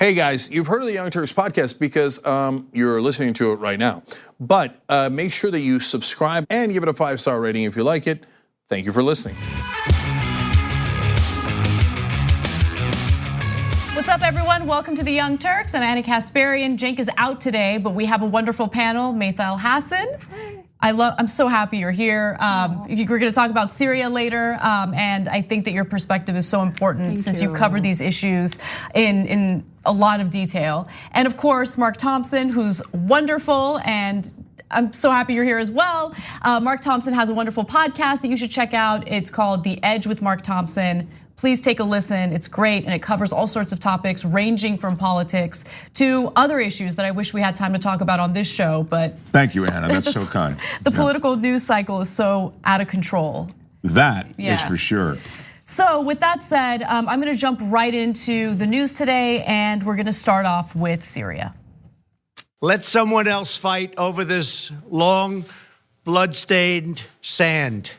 Hey guys, you've heard of the Young Turks podcast because you're listening to it right now. But make sure that you subscribe and give it a 5-star rating if you like it. Thank you for listening. What's up, everyone? Welcome to the Young Turks. I'm Annie Kasparian. Cenk is out today, but we have a wonderful panel. Maytha Alhassen. I'm so happy you're here. We're going to talk about Syria later, and I think that your perspective is so important since you cover these issues in a lot of detail. And of course, Mark Thompson, who's wonderful, and I'm so happy you're here as well. Mark Thompson has a wonderful podcast that you should check out. It's called The Edge with Mark Thompson. Please take a listen, it's great, and it covers all sorts of topics ranging from politics to other issues that I wish we had time to talk about on this show, but. Thank you, Anna, that's so kind. The political news cycle is so out of control. That is for sure. So with that said, I'm gonna jump right into the news today, and we're gonna start off with Syria. Let someone else fight over this long, blood-stained sand.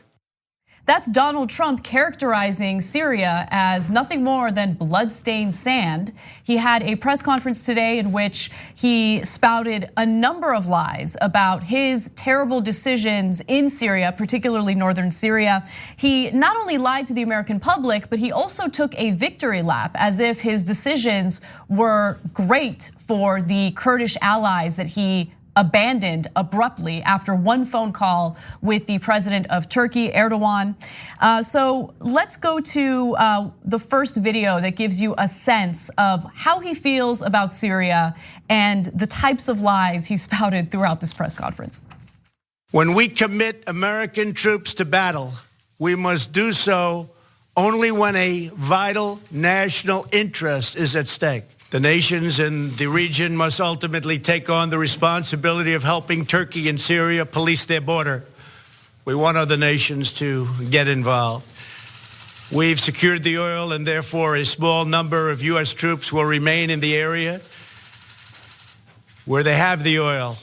That's Donald Trump characterizing Syria as nothing more than blood-stained sand. He had a press conference today in which he spouted a number of lies about his terrible decisions in Syria, particularly northern Syria. He not only lied to the American public, but he also took a victory lap as if his decisions were great for the Kurdish allies that he abandoned abruptly after one phone call with the president of Turkey, Erdogan. So let's go to the first video that gives you a sense of how he feels about Syria and the types of lies he spouted throughout this press conference. When we commit American troops to battle, we must do so only when a vital national interest is at stake. The nations in the region must ultimately take on the responsibility of helping Turkey and Syria police their border. We want other nations to get involved. We've secured the oil, and therefore a small number of US troops will remain in the area where they have the oil.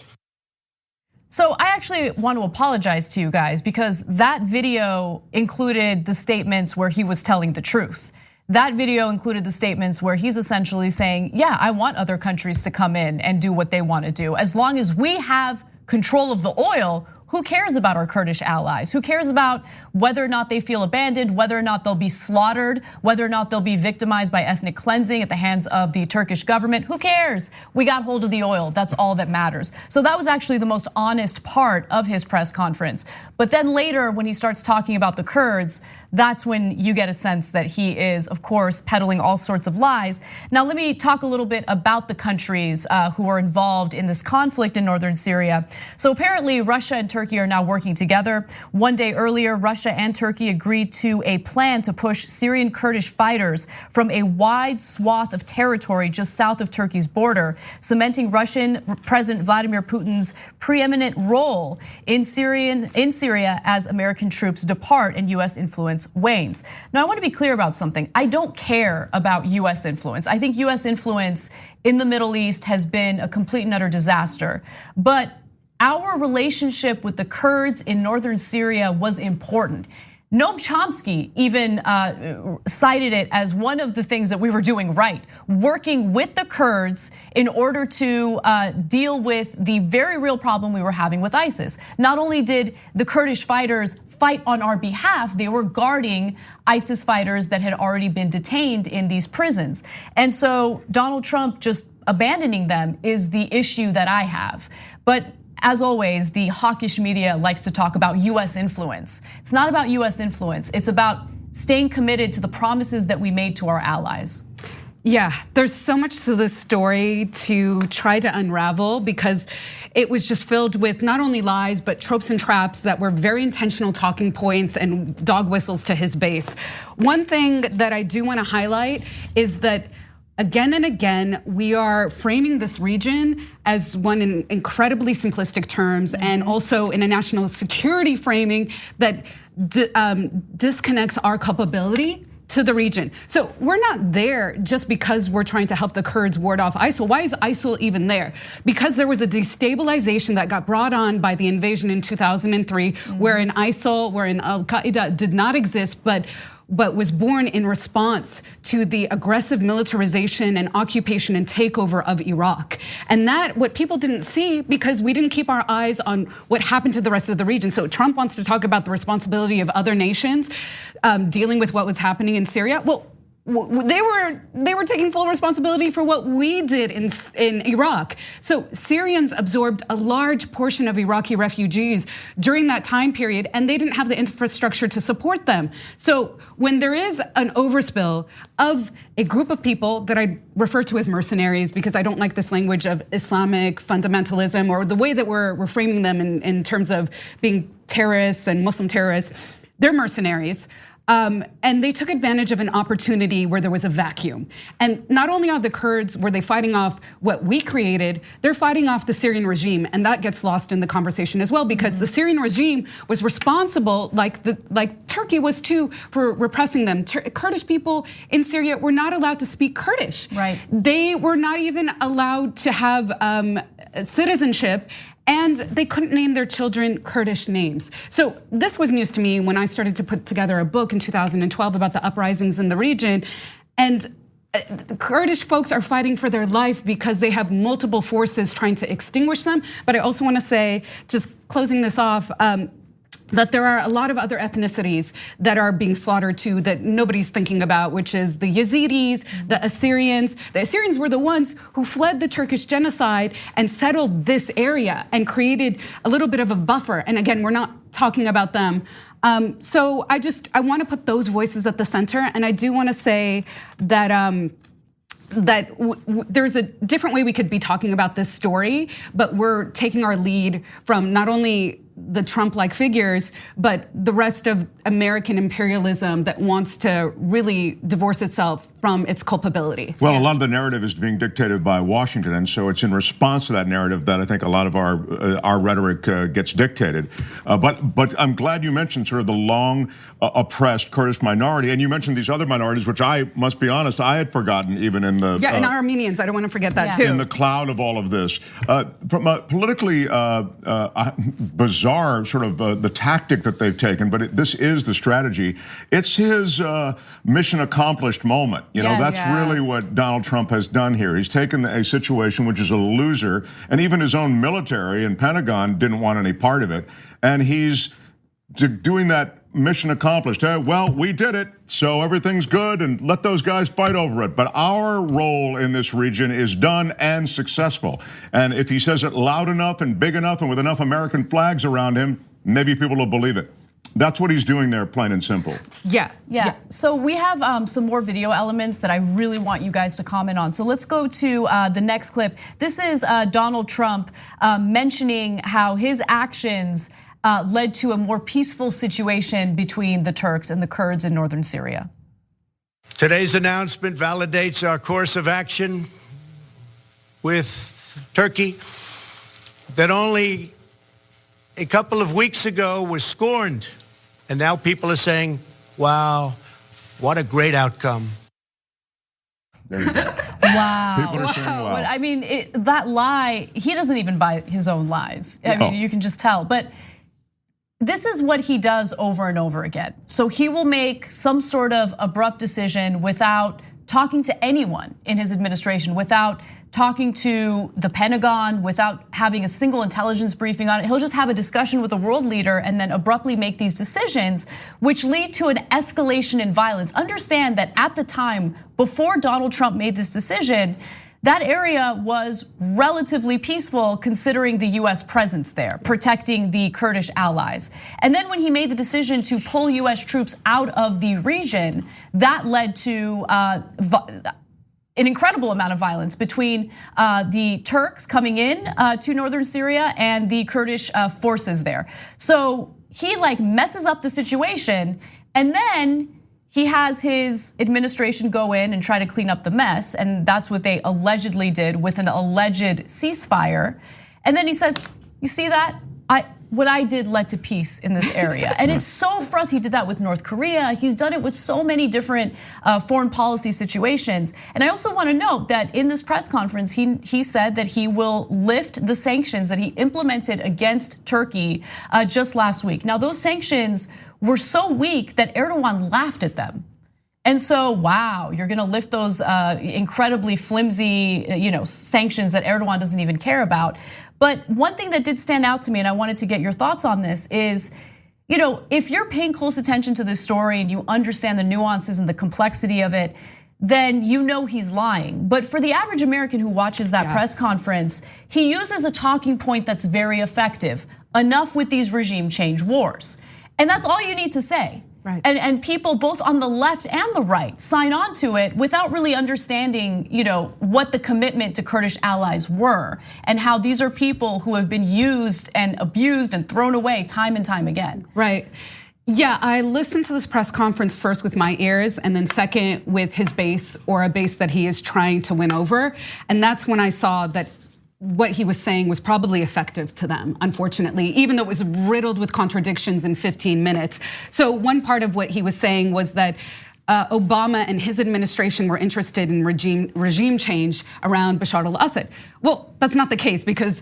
So I actually want to apologize to you guys because that video included the statements where he was telling the truth. That video included the statements where he's essentially saying, yeah, I want other countries to come in and do what they want to do. As long as we have control of the oil, who cares about our Kurdish allies? Who cares about whether or not they feel abandoned, whether or not they'll be slaughtered, whether or not they'll be victimized by ethnic cleansing at the hands of the Turkish government? Who cares? We got hold of the oil, that's all that matters. So that was actually the most honest part of his press conference. But then later, when he starts talking about the Kurds, that's when you get a sense that he is, of course, peddling all sorts of lies. Now, let me talk a little bit about the countries who are involved in this conflict in northern Syria. So apparently, Russia and Turkey are now working together. One day earlier, Russia and Turkey agreed to a plan to push Syrian Kurdish fighters from a wide swath of territory just south of Turkey's border, cementing Russian President Vladimir Putin's preeminent role in Syria as American troops depart and US influence wanes. Now, I want to be clear about something. I don't care about US influence. I think US influence in the Middle East has been a complete and utter disaster. But our relationship with the Kurds in northern Syria was important. Noam Chomsky even cited it as one of the things that we were doing right, working with the Kurds in order to deal with the very real problem we were having with ISIS. Not only did the Kurdish fighters fight on our behalf, they were guarding ISIS fighters that had already been detained in these prisons. And so Donald Trump just abandoning them is the issue that I have. But as always, the hawkish media likes to talk about US influence. It's not about US influence, it's about staying committed to the promises that we made to our allies. Yeah, there's so much to this story to try to unravel because it was just filled with not only lies, but tropes and traps that were very intentional talking points and dog whistles to his base. One thing that I do want to highlight is that again and again, we are framing this region as one in incredibly simplistic terms and also in a national security framing that disconnects our culpability to the region. So we're not there just because we're trying to help the Kurds ward off ISIL. Why is ISIL even there? Because there was a destabilization that got brought on by the invasion in 2003, wherein ISIL, wherein Al-Qaeda did not exist, but but was born in response to the aggressive militarization and occupation and takeover of Iraq. And that, what people didn't see, because we didn't keep our eyes on what happened to the rest of the region. So Trump wants to talk about the responsibility of other nations dealing with what was happening in Syria. Well, they were taking full responsibility for what we did in Iraq. So Syrians absorbed a large portion of Iraqi refugees during that time period, and they didn't have the infrastructure to support them. So when there is an overspill of a group of people that I refer to as mercenaries, because I don't like this language of Islamic fundamentalism or the way that we're framing them in terms of being terrorists and Muslim terrorists, they're mercenaries. And they took advantage of an opportunity where there was a vacuum. And not only are the Kurds, were they fighting off what we created, they're fighting off the Syrian regime. And that gets lost in the conversation as well, because the Syrian regime was responsible, like Turkey was too, for repressing them. Kurdish people in Syria were not allowed to speak Kurdish. Right. They were not even allowed to have citizenship, and they couldn't name their children Kurdish names. So this was news to me when I started to put together a book in 2012 about the uprisings in the region. And the Kurdish folks are fighting for their life because they have multiple forces trying to extinguish them. But I also want to say, just closing this off, that there are a lot of other ethnicities that are being slaughtered too that nobody's thinking about, which is the Yazidis, the Assyrians. The Assyrians were the ones who fled the Turkish genocide and settled this area and created a little bit of a buffer. And again, we're not talking about them. So I want to put those voices at the center. And I do want to say that there's a different way we could be talking about this story, but we're taking our lead from not only the Trump-like figures, but the rest of American imperialism that wants to really divorce itself from its culpability. Well, a lot of the narrative is being dictated by Washington, and so it's in response to that narrative that I think a lot of our rhetoric gets dictated. But I'm glad you mentioned sort of the long oppressed Kurdish minority, and you mentioned these other minorities, which I must be honest, I had forgotten even in the and Armenians. I don't want to forget that too. In the cloud of all of this, from a politically bizarre sort of the tactic that they've taken, but this is the strategy. It's his mission accomplished moment. You know, that's really what Donald Trump has done here. He's taken a situation which is a loser, and even his own military and Pentagon didn't want any part of it, and he's doing that. Mission accomplished. Well, we did it, so everything's good, and let those guys fight over it. But our role in this region is done and successful. And if he says it loud enough and big enough and with enough American flags around him, maybe people will believe it. That's what he's doing there, plain and simple. Yeah. So we have some more video elements that I really want you guys to comment on. So let's go to the next clip. This is Donald Trump mentioning how his actions led to a more peaceful situation between the Turks and the Kurds in northern Syria. Today's announcement validates our course of action with Turkey that only a couple of weeks ago was scorned. And now people are saying, wow, what a great outcome. There you go. Wow. People are saying, wow. But I mean, that lie, he doesn't even buy his own lies. I mean, you can just tell. But this is what he does over and over again. So he will make some sort of abrupt decision without talking to anyone in his administration, without talking to the Pentagon, without having a single intelligence briefing on it. He'll just have a discussion with a world leader and then abruptly make these decisions, which lead to an escalation in violence. Understand that at the time, before Donald Trump made this decision, that area was relatively peaceful considering the US presence there, protecting the Kurdish allies. And then when he made the decision to pull US troops out of the region, that led to an incredible amount of violence between the Turks coming in to northern Syria and the Kurdish forces there. So he messes up the situation, and then he has his administration go in and try to clean up the mess, and that's what they allegedly did with an alleged ceasefire. And then he says, you see that? What I did led to peace in this area. And it's so frustrating. He did that with North Korea. He's done it with so many different foreign policy situations. And I also want to note that in this press conference, he said that he will lift the sanctions that he implemented against Turkey just last week. Now, those sanctions were so weak that Erdogan laughed at them. And so, wow, you're gonna lift those incredibly flimsy, sanctions that Erdogan doesn't even care about. But one thing that did stand out to me, and I wanted to get your thoughts on this, is, if you're paying close attention to this story and you understand the nuances and the complexity of it, then he's lying. But for the average American who watches that press conference, he uses a talking point that's very effective. Enough with these regime change wars. And that's all you need to say. Right. And people both on the left and the right sign on to it without really understanding, what the commitment to Kurdish allies were and how these are people who have been used and abused and thrown away time and time again. Right. Yeah, I listened to this press conference first with my ears and then second with his base, or a base that he is trying to win over. And that's when I saw that what he was saying was probably effective to them, unfortunately, even though it was riddled with contradictions in 15 minutes. So one part of what he was saying was that Obama and his administration were interested in regime change around Bashar al-Assad. Well, that's not the case, because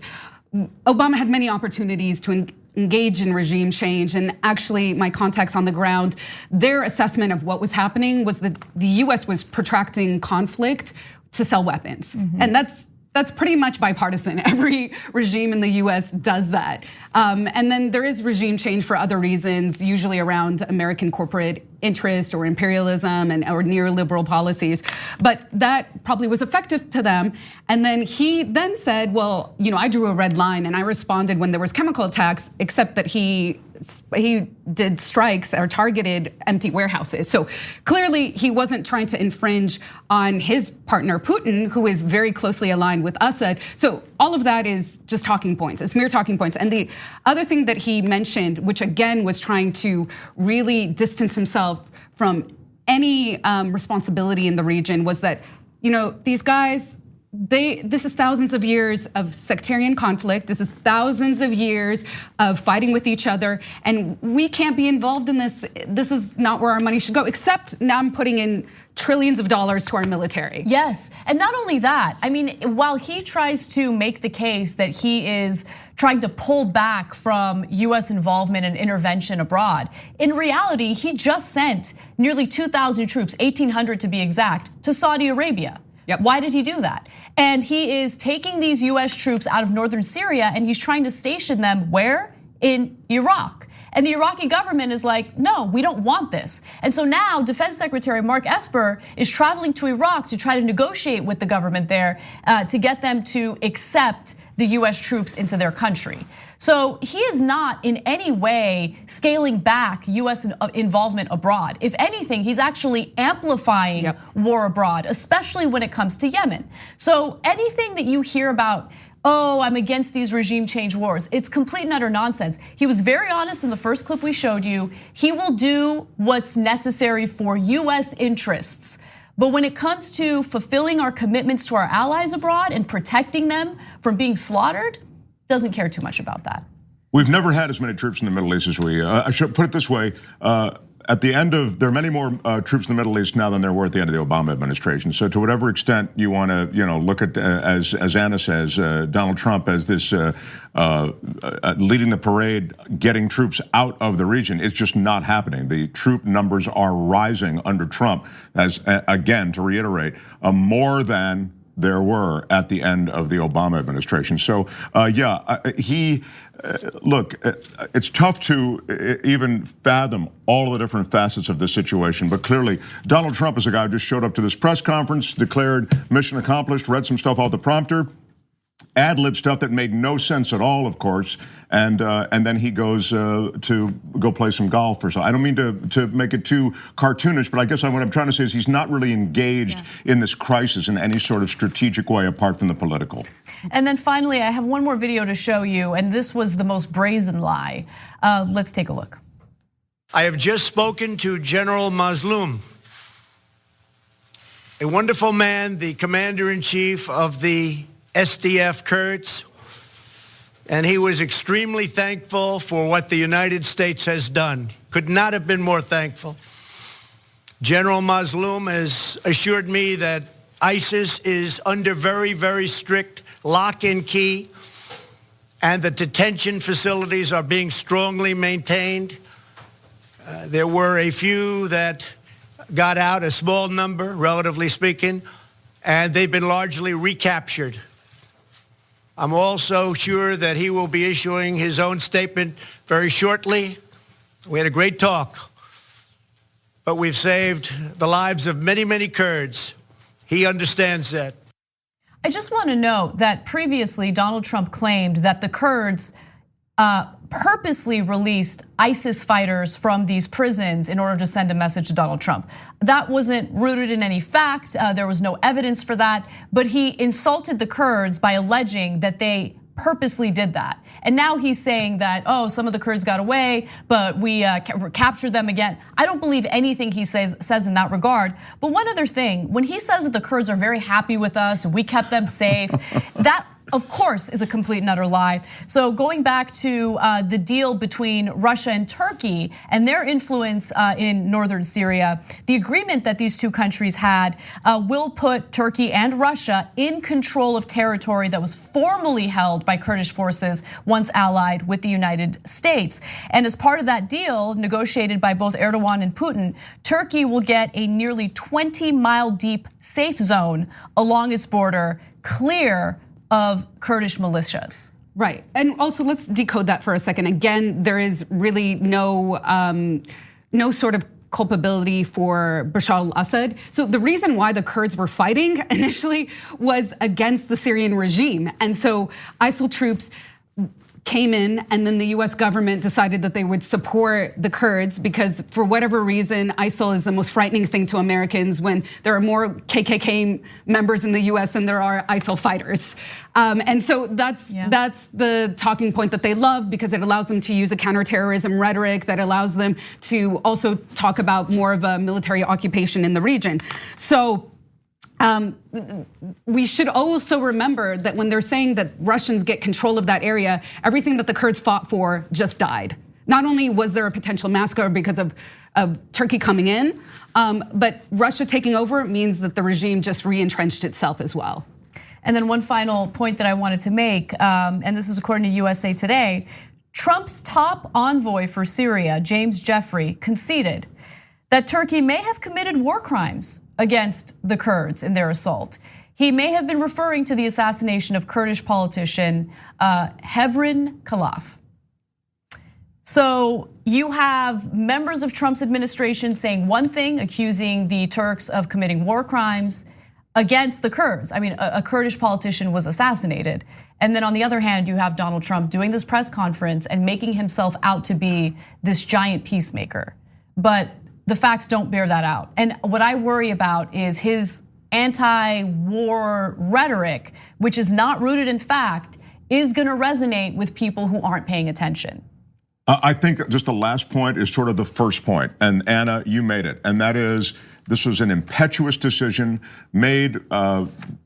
Obama had many opportunities to engage in regime change, and actually my contacts on the ground, their assessment of what was happening was that the US was protracting conflict to sell weapons. And that's pretty much bipartisan. Every regime in the US does that. And then there is regime change for other reasons, usually around American corporate interest or imperialism or neoliberal policies. But that probably was effective to them. And then he then said, well, I drew a red line and I responded when there was chemical attacks, except that he did strikes or targeted empty warehouses. So clearly he wasn't trying to infringe on his partner Putin, who is very closely aligned with Assad. So all of that is just talking points. It's mere talking points. And the other thing that he mentioned, which again was trying to really distance himself from any responsibility in the region, was that, these guys, this is thousands of years of sectarian conflict. This is thousands of years of fighting with each other, and we can't be involved in this. This is not where our money should go, except now I'm putting in trillions of dollars to our military. Yes, and not only that, while he tries to make the case that he is trying to pull back from US involvement and intervention abroad, in reality, he just sent nearly 2,000 troops, 1,800 to be exact, to Saudi Arabia. Yep. Why did he do that? And he is taking these US troops out of northern Syria and he's trying to station them where? In Iraq. And the Iraqi government is like, no, we don't want this. And so now Defense Secretary Mark Esper is traveling to Iraq to try to negotiate with the government there to get them to accept the US troops into their country. So he is not in any way scaling back US involvement abroad. If anything, he's actually amplifying war abroad, especially when it comes to Yemen. So anything that you hear about, oh, I'm against these regime change wars, it's complete and utter nonsense. He was very honest in the first clip we showed you. He will do what's necessary for US interests. But when it comes to fulfilling our commitments to our allies abroad and protecting them from being slaughtered, doesn't care too much about that. We've never had as many troops in the Middle East as we, I should put it this way, at the end of, there are many more troops in the Middle East now than there were at the end of the Obama administration. So to whatever extent you want to, look at, as Anna says, Donald Trump as this leading the parade, getting troops out of the region, it's just not happening. The troop numbers are rising under Trump, as again, to reiterate, more than there were at the end of the Obama administration. So look, it's tough to even fathom all the different facets of this situation, but clearly Donald Trump is a guy who just showed up to this press conference, declared mission accomplished, read some stuff off the prompter, ad-lib stuff that made no sense at all, of course, and then he goes to go play some golf or so. I don't mean to make it too cartoonish, but I guess what I'm trying to say is he's not really engaged in this crisis in any sort of strategic way apart from the political. And then finally, I have one more video to show you, and this was the most brazen lie. Let's take a look. I have just spoken to General Mazloum, a wonderful man, the commander-in-chief of the SDF Kurds, and he was extremely thankful for what the United States has done. Could not have been more thankful. General Mazloum has assured me that ISIS is under very, very strict lock and key, and the detention facilities are being strongly maintained. There were a few that got out, a small number, relatively speaking, and they've been largely recaptured. I'm also sure that he will be issuing his own statement very shortly. We had a great talk, but we've saved the lives of many, many Kurds. He understands that. I just want to note that previously Donald Trump claimed that the Kurds purposely released ISIS fighters from these prisons in order to send a message to Donald Trump. That wasn't rooted in any fact. There was no evidence for that, but he insulted the Kurds by alleging that they purposely did that. And now he's saying that, oh, some of the Kurds got away, but we captured them again. I don't believe anything he says in that regard. But one other thing, when he says that the Kurds are very happy with us and we kept them safe, that of course is a complete and utter lie. So going back to the deal between Russia and Turkey and their influence in northern Syria, the agreement that these two countries had will put Turkey and Russia in control of territory that was formerly held by Kurdish forces once allied with the United States. And as part of that deal, negotiated by both Erdogan and Putin, Turkey will get a nearly 20-mile deep safe zone along its border, clear of Kurdish militias. Right, and also let's decode that for a second. Again, there is really no sort of culpability for Bashar al-Assad. So the reason why the Kurds were fighting initially was against the Syrian regime. And so ISIL troops came in, and then the US government decided that they would support the Kurds because for whatever reason, ISIL is the most frightening thing to Americans when there are more KKK members in the US than there are ISIL fighters. And so that's the talking point that they love because it allows them to use a counterterrorism rhetoric that allows them to also talk about more of a military occupation in the region. So we should also remember that when they're saying that Russians get control of that area, everything that the Kurds fought for just died. Not only was there a potential massacre because of Turkey coming in, but Russia taking over means that the regime just re-entrenched itself as well. And then one final point that I wanted to make, and this is according to USA Today, Trump's top envoy for Syria, James Jeffrey, conceded that Turkey may have committed war crimes against the Kurds in their assault. He may have been referring to the assassination of Kurdish politician Hevrin Khalaf. So you have members of Trump's administration saying one thing, accusing the Turks of committing war crimes against the Kurds. I mean, a Kurdish politician was assassinated. And then on the other hand, you have Donald Trump doing this press conference and making himself out to be this giant peacemaker. But the facts don't bear that out. And what I worry about is his anti-war rhetoric, which is not rooted in fact, is gonna resonate with people who aren't paying attention. I think that just the last point is sort of the first point, and Anna, you made it, and that is this was an impetuous decision made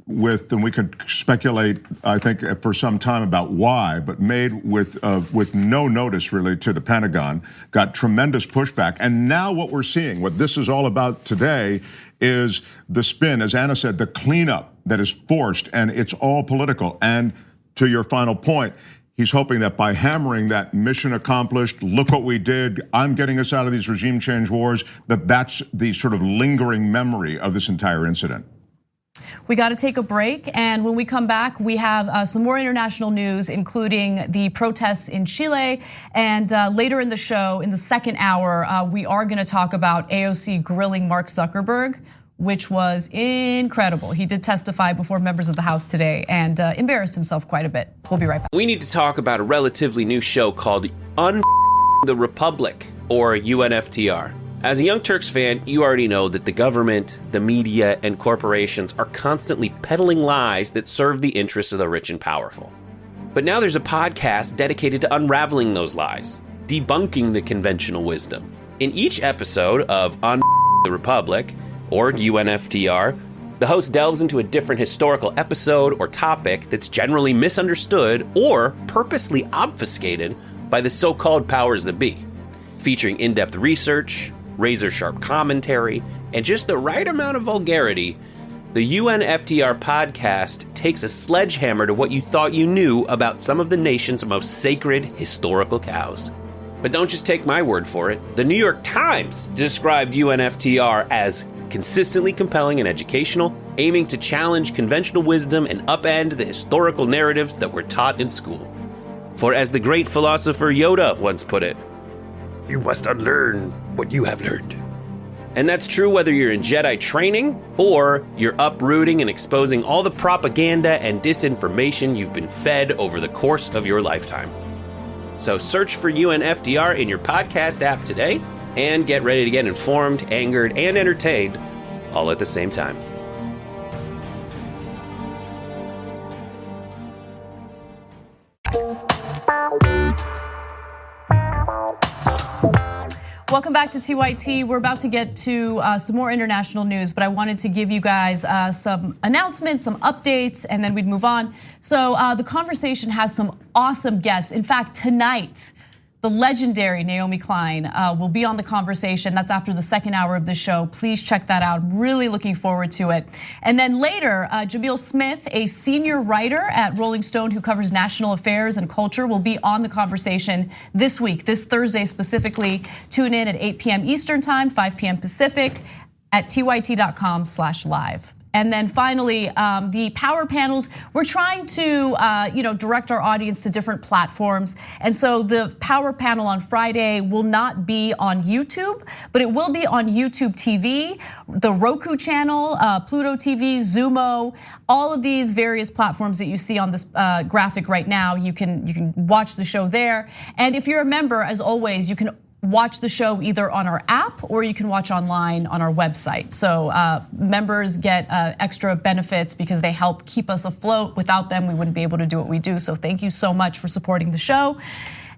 with, and we could speculate, I think, for some time about why, but made with no notice really to the Pentagon, got tremendous pushback. And now what we're seeing, what this is all about today, is the spin, as Anna said, the cleanup that is forced, and it's all political. And to your final point, he's hoping that by hammering that mission accomplished, look what we did, I'm getting us out of these regime change wars, that's the sort of lingering memory of this entire incident. We got to take a break, and when we come back, we have some more international news, including the protests in Chile. And later in the show, in the second hour, we are going to talk about AOC grilling Mark Zuckerberg, which was incredible. He did testify before members of the House today and embarrassed himself quite a bit. We'll be right back. We need to talk about a relatively new show called the Republic, or UNFTR. As a Young Turks fan, you already know that the government, the media, and corporations are constantly peddling lies that serve the interests of the rich and powerful. But now there's a podcast dedicated to unraveling those lies, debunking the conventional wisdom. In each episode of the Republic, or UNFTR, the host delves into a different historical episode or topic that's generally misunderstood or purposely obfuscated by the so-called powers that be, featuring in-depth research, razor-sharp commentary, and just the right amount of vulgarity. The UNFTR podcast takes a sledgehammer to what you thought you knew about some of the nation's most sacred historical cows. But don't just take my word for it. The New York Times described UNFTR as consistently compelling and educational, aiming to challenge conventional wisdom and upend the historical narratives that were taught in school. For as the great philosopher Yoda once put it, you must unlearn what you have learned. And that's true whether you're in Jedi training or you're uprooting and exposing all the propaganda and disinformation you've been fed over the course of your lifetime. So search for UNFTR in your podcast app today and get ready to get informed, angered, and entertained all at the same time. Welcome back to TYT. We're about to get to some more international news, but I wanted to give you guys some announcements, some updates, and then we'd move on. So the conversation has some awesome guests. In fact, tonight, the legendary Naomi Klein will be on the conversation. That's after the second hour of the show. Please check that out. I'm really looking forward to it. And then later, Jamil Smith, a senior writer at Rolling Stone who covers national affairs and culture, will be on the conversation this week, this Thursday specifically. Tune in at 8 p.m. Eastern time, 5 p.m. Pacific at tyt.com/live. And then finally, the power panels, we're trying to direct our audience to different platforms. And so the power panel on Friday will not be on YouTube, but it will be on YouTube TV, the Roku channel, Pluto TV, Zumo, all of these various platforms that you see on this graphic right now. You can watch the show there. And if you're a member, as always, you can watch the show either on our app or you can watch online on our website. So members get extra benefits because they help keep us afloat. Without them, we wouldn't be able to do what we do. So thank you so much for supporting the show.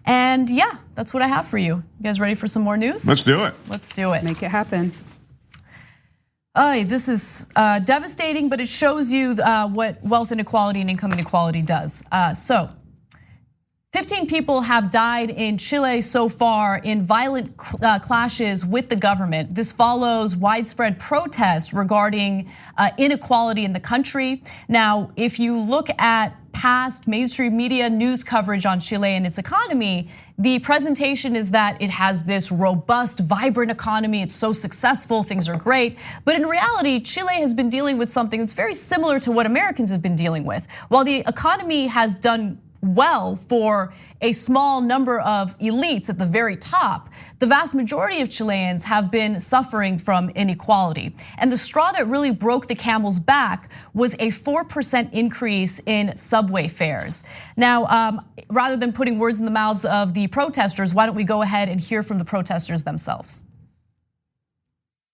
And yeah, that's what I have for you. You guys ready for some more news? Let's do it. Let's do it. Make it happen. This is devastating, but it shows you what wealth inequality and income inequality does. 15 people have died in Chile so far in violent clashes with the government. This follows widespread protests regarding inequality in the country. Now, if you look at past mainstream media news coverage on Chile and its economy, the presentation is that it has this robust, vibrant economy. It's so successful, things are great. But in reality, Chile has been dealing with something that's very similar to what Americans have been dealing with. While the economy has done well for a small number of elites at the very top, the vast majority of Chileans have been suffering from inequality. And the straw that really broke the camel's back was a 4% increase in subway fares. Now, rather than putting words in the mouths of the protesters, why don't we go ahead and hear from the protesters themselves?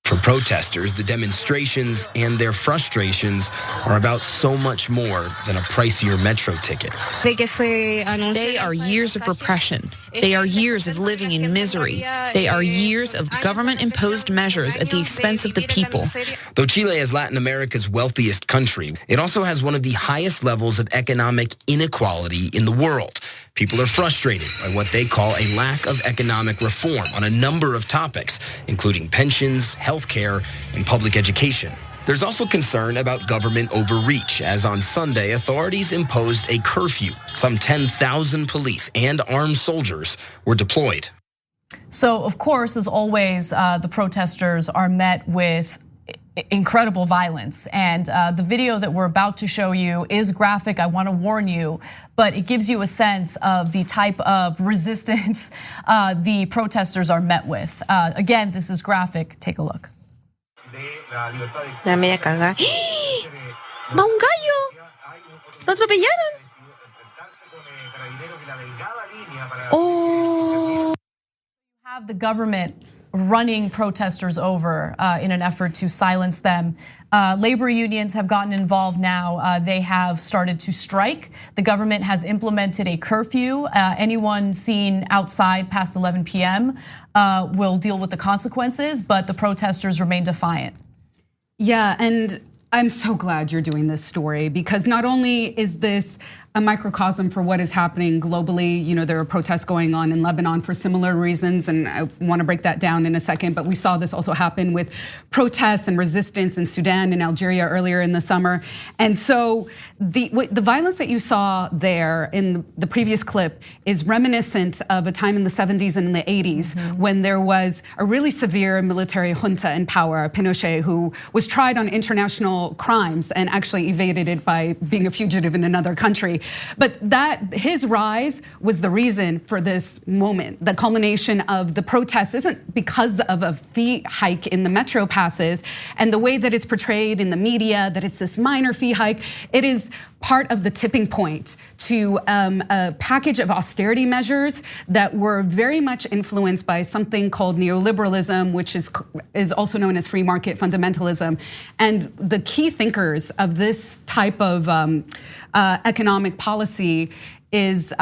For protesters, the demonstrations and their frustrations are about so much more than a pricier metro ticket. They are years of repression. They are years of living in misery. They are years of government-imposed measures at the expense of the people. Though Chile is Latin America's wealthiest country, it also has one of the highest levels of economic inequality in the world. People are frustrated by what they call a lack of economic reform on a number of topics, including pensions, healthcare, and public education. There's also concern about government overreach, as on Sunday, authorities imposed a curfew. Some 10,000 police and armed soldiers were deployed. So, of course, as always, the protesters are met with incredible violence. And the video that we're about to show you is graphic, I wanna warn you, but it gives you a sense of the type of resistance the protesters are met with. Again, this is graphic, take a look. La media caga. ¡Va un gallo! ¡Lo atropellaron! Oh. Have the government running protesters over in an effort to silence them. Labor unions have gotten involved now. They have started to strike. The government has implemented a curfew. Anyone seen outside past 11 p.m. Will deal with the consequences, but the protesters remain defiant. Yeah, and I'm so glad you're doing this story, because not only is this a microcosm for what is happening globally, there are protests going on in Lebanon for similar reasons, and I want to break that down in a second, but we saw this also happen with protests and resistance in Sudan and Algeria earlier in the summer. And so the violence that you saw there in the previous clip is reminiscent of a time in the 70s and in the 80s when there was a really severe military junta in power, Pinochet, who was tried on international crimes and actually evaded it by being a fugitive in another country. But his rise was the reason for this moment. The culmination of the protests isn't because of a fee hike in the metro passes and the way that it's portrayed in the media, that it's this minor fee hike. It is part of the tipping point to a package of austerity measures that were very much influenced by something called neoliberalism, which is also known as free market fundamentalism. And the key thinkers of this type of economic policy is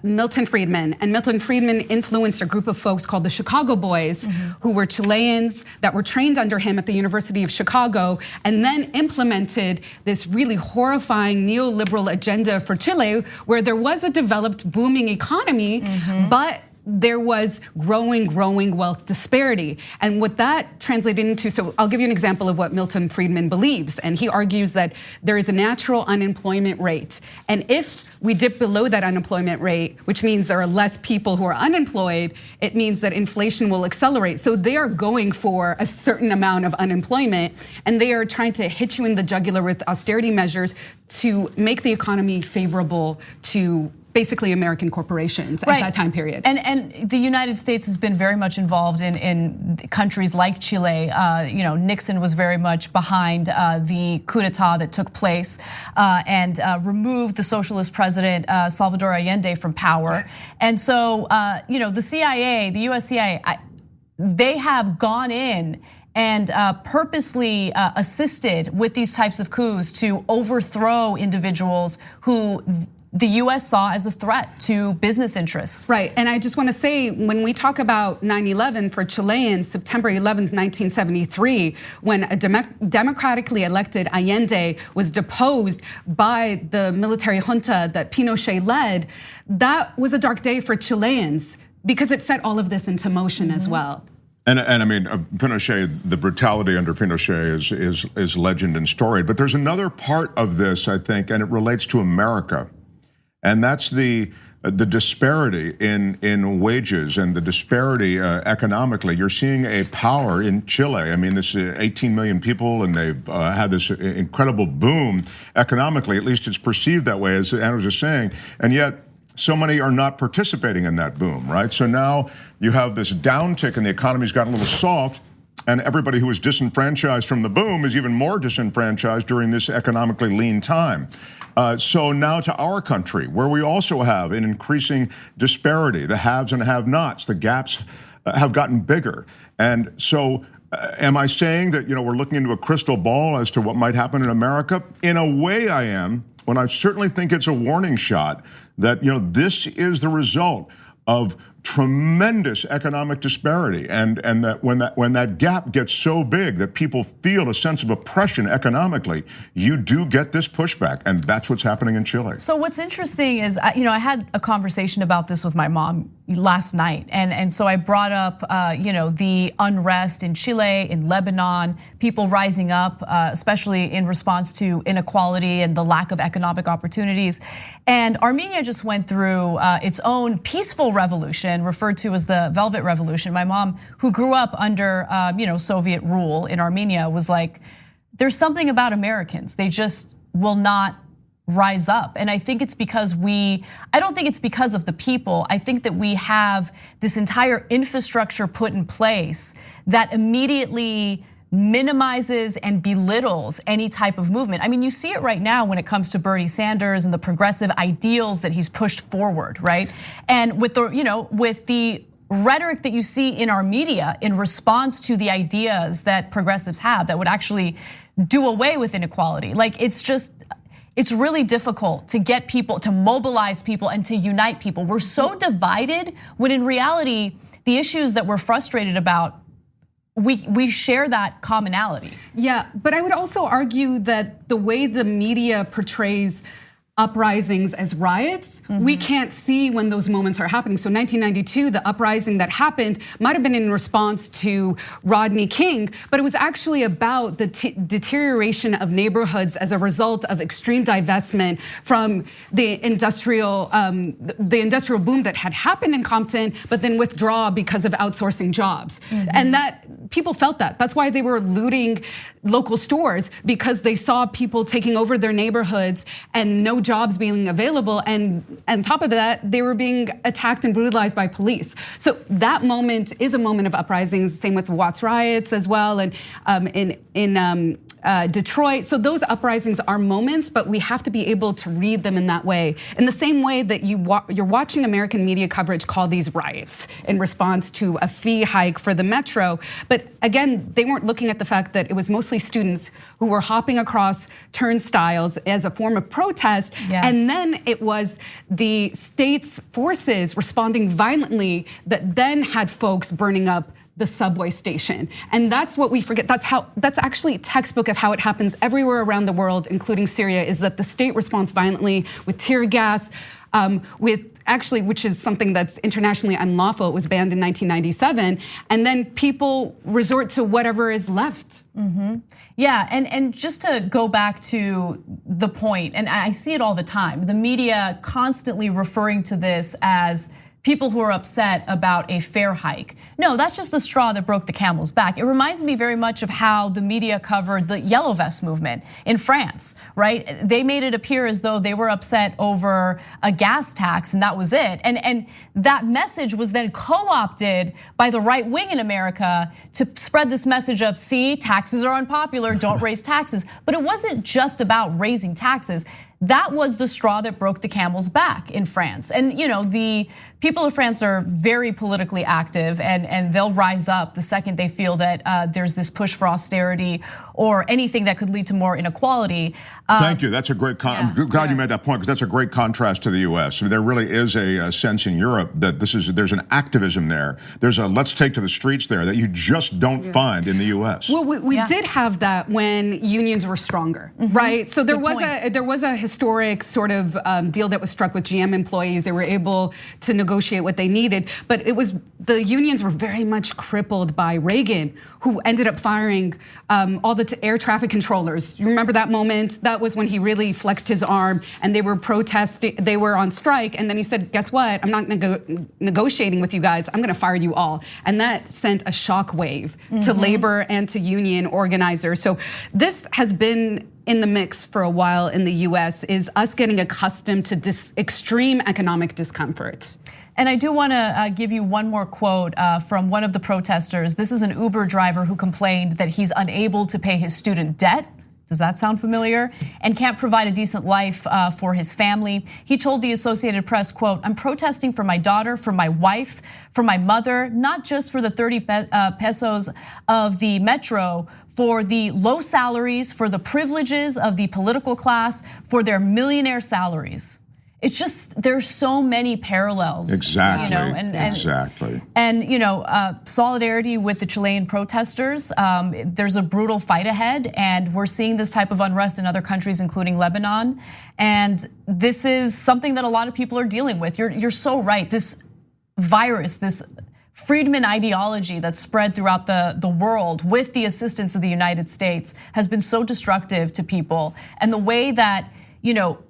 Milton Friedman. And Milton Friedman influenced a group of folks called the Chicago Boys, who were Chileans that were trained under him at the University of Chicago, and then implemented this really horrifying neoliberal agenda for Chile, where there was a developed, booming economy, but there was growing wealth disparity. And what that translated into, so I'll give you an example of what Milton Friedman believes. And he argues that there is a natural unemployment rate. And if we dip below that unemployment rate, which means there are less people who are unemployed, it means that inflation will accelerate. So they are going for a certain amount of unemployment, and they are trying to hit you in the jugular with austerity measures to make the economy favorable to basically American corporations at that time period. And the United States has been very much involved in countries like Chile. Nixon was very much behind the coup d'etat that took place and removed the socialist president Salvador Allende from power. Yes. And so, the CIA, the US CIA, they have gone in and purposely assisted with these types of coups to overthrow individuals who the US saw as a threat to business interests. Right, and I just want to say, when we talk about 9/11 for Chileans, September 11th, 1973, when a democratically elected Allende was deposed by the military junta that Pinochet led, that was a dark day for Chileans because it set all of this into motion as well. And I mean, Pinochet, the brutality under Pinochet is legend and storied. But there's another part of this, I think, and it relates to America. And that's the disparity in wages and the disparity economically. You're seeing a power in Chile. I mean, this 18 million people, and they've had this incredible boom economically. At least it's perceived that way, as Anna was just saying. And yet, so many are not participating in that boom, right? So now you have this downtick, and the economy's gotten a little soft. And everybody who was disenfranchised from the boom is even more disenfranchised during this economically lean time. So now to our country, where we also have an increasing disparity, the haves and have-nots, the gaps have gotten bigger. And so am I saying that, we're looking into a crystal ball as to what might happen in America? In a way I am, when I certainly think it's a warning shot that, this is the result of tremendous economic disparity, and that when that gap gets so big that people feel a sense of oppression economically, you do get this pushback, and that's what's happening in Chile. So what's interesting is, I had a conversation about this with my mom last night, and so I brought up, the unrest in Chile, in Lebanon, people rising up, especially in response to inequality and the lack of economic opportunities. And Armenia just went through its own peaceful revolution, referred to as the Velvet Revolution. My mom, who grew up under Soviet rule in Armenia, was like, there's something about Americans. They just will not rise up. And I think it's because I don't think it's because of the people. I think that we have this entire infrastructure put in place that immediately minimizes and belittles any type of movement. I mean, you see it right now when it comes to Bernie Sanders and the progressive ideals that he's pushed forward, right? And with the rhetoric that you see in our media in response to the ideas that progressives have that would actually do away with inequality. Like, it's really difficult to get people, to mobilize people and to unite people. We're so divided when in reality, the issues that we're frustrated about we share that commonality. Yeah, but I would also argue that the way the media portrays uprisings as riots, we can't see when those moments are happening. So 1992, the uprising that happened might have been in response to Rodney King, but it was actually about the deterioration of neighborhoods as a result of extreme divestment from the industrial boom that had happened in Compton, but then withdraw because of outsourcing jobs. And that people felt that. That's why they were looting local stores, because they saw people taking over their neighborhoods and no jobs being available, and on top of that, they were being attacked and brutalized by police. So that moment is a moment of uprisings. Same with Watts riots as well, and in Detroit. So those uprisings are moments, but we have to be able to read them in that way. In the same way that you're watching American media coverage call these riots in response to a fee hike for the metro. But again, they weren't looking at the fact that it was mostly students who were hopping across turnstiles as a form of protest. And then it was the state's forces responding violently that then had folks burning up the subway station. And that's what we forget. That's actually textbook of how it happens everywhere around the world, including Syria, is that the state responds violently with tear gas, which is something that's internationally unlawful. It was banned in 1997. And then people resort to whatever is left. Yeah, and just to go back to the point, and I see it all the time, the media constantly referring to this as people who are upset about a fare hike. No, that's just the straw that broke the camel's back. It reminds me very much of how the media covered the Yellow Vest movement in France, right? They made it appear as though they were upset over a gas tax and that was it. And that message was then co-opted by the right wing in America to spread this message of, see, taxes are unpopular, don't raise taxes. But it wasn't just about raising taxes. That was the straw that broke the camel's back in France. And the people of France are very politically active, and they'll rise up the second they feel that there's this push for austerity or anything that could lead to more inequality. Thank you. That's a great. I'm glad you made that point, because that's a great contrast to the U.S. I mean, there really is a sense in Europe that there's an activism there. There's a let's take to the streets there that you just don't find in the U.S. Well, we did have that when unions were stronger, right? So there was a historic sort of deal that was struck with GM employees. They were able to negotiate what they needed, but the unions were very much crippled by Reagan, who ended up firing all the air traffic controllers. You remember that moment? That was when he really flexed his arm, and they were protesting, they were on strike, and then he said, guess what? I'm not negotiating with you guys, I'm gonna fire you all. And that sent a shockwave to labor and to union organizers. So this has been in the mix for a while in the US, is us getting accustomed to extreme economic discomfort. And I do want to give you one more quote from one of the protesters. This is an Uber driver who complained that he's unable to pay his student debt. Does that sound familiar? And can't provide a decent life for his family. He told the Associated Press, quote, I'm protesting for my daughter, for my wife, for my mother, not just for the 30 pesos of the metro, for the low salaries, for the privileges of the political class, for their millionaire salaries. It's just, there's so many parallels. Exactly, exactly. And solidarity with the Chilean protesters. There's a brutal fight ahead, and we're seeing this type of unrest in other countries, including Lebanon. And this is something that a lot of people are dealing with. You're so right. This virus, this Friedman ideology that's spread throughout the world with the assistance of the United States has been so destructive to people. And the way that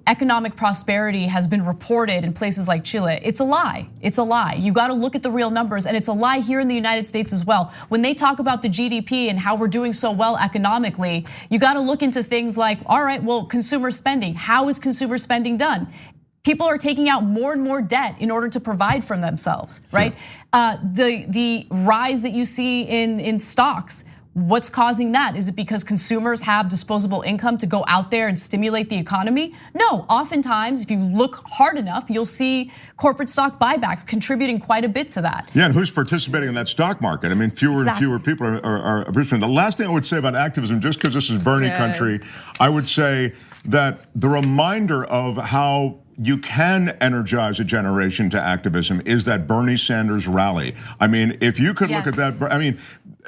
economic prosperity has been reported in places like Chile, it's a lie. It's a lie. You got to look at the real numbers, and it's a lie here in the United States as well. When they talk about the GDP and how we're doing so well economically, you got to look into things like, all right, well, consumer spending. How is consumer spending done? People are taking out more and more debt in order to provide for themselves, right? The rise that you see in stocks. What's causing that? Is it because consumers have disposable income to go out there and stimulate the economy? No, oftentimes, if you look hard enough, you'll see corporate stock buybacks contributing quite a bit to that. Yeah, and who's participating in that stock market? I mean, fewer and fewer people are participating. The last thing I would say about activism, just because this is Bernie country, I would say that the reminder of how you can energize a generation to activism is that Bernie Sanders rally. I mean, if you could look at that, I mean,